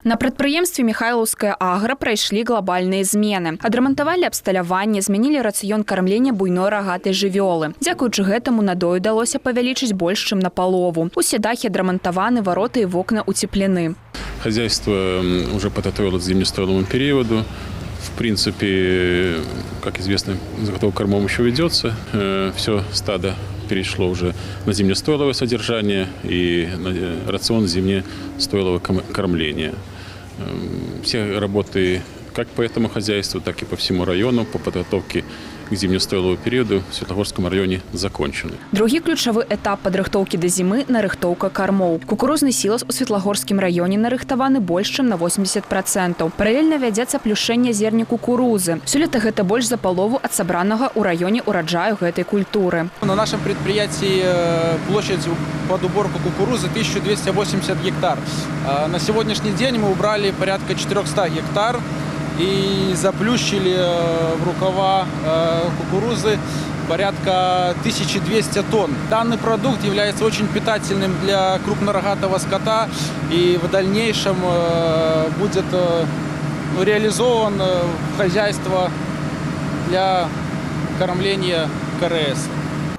На прадпрыемстве Михайлаўская агра прайшлі глобальныя змены. Адрамантавалі абсталяванне, змянілі рацыён кармлення буйной рагатай жывёлы. Дзякуючы гэтаму надою удалося павялічыць больш, чым напалову. Усе дахі адрамантаваны, вароты і вокна утеплены. Хозяйство уже подготовилось к зимнестойловому периоду. В принципе, как известно, заготовка кормов еще ведется. Все стадо перешло уже на зимнестойловое содержание и на рацион зимнестойлового кормления. Все работы как по этому хозяйству, так и по всему району по подготовке к зимнестойловому периоду в Светлогорском районе закончены. Другі ключавы этап падрыхтоўкі да зімы – нарыхтоўка кармоў. Кукурузны сілас у Светлагорскім раёне нарыхтаваны больш, чым на 80%. Паралельна вядзецца плюшэнне зерня кукурузы. Сёлета гэта больш за палову ад сабранага ў раёне ураджаю гэтай культуры. На нашем предприятии площадь под уборку кукурузы 1280 гектар. На сегодняшний день мы убрали порядка 400 гектар и заплющили в рукава кукурузы порядка 1200 тонн. Данный продукт является очень питательным для крупнорогатого скота и в дальнейшем будет реализован в хозяйство для кормления КРС.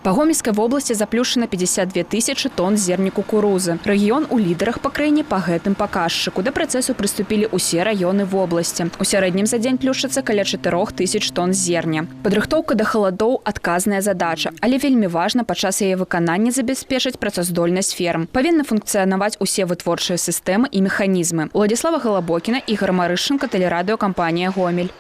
Па Гомельскай вобласці заплюшчана 52 тысячы тонн зерня кукурузы. Рэгіён у лідарах па краіне па гэтым паказчыку. Да працэсу прыступілі ўсе раёны вобласці. У сярэднім за дзень плюшчацца каля 4000 тонн зерня. Падрыхтоўка да халадоў – адказная задача, але вельмі важна падчас яе выканання забяспечыць працаздольнасць ферм. Павінны функцыянаваць усе вытворчыя сістэмы і механізмы. Уладзіслава Галабокіна, Ігор Марышченко, тэлерадыёкампанія «Гомель».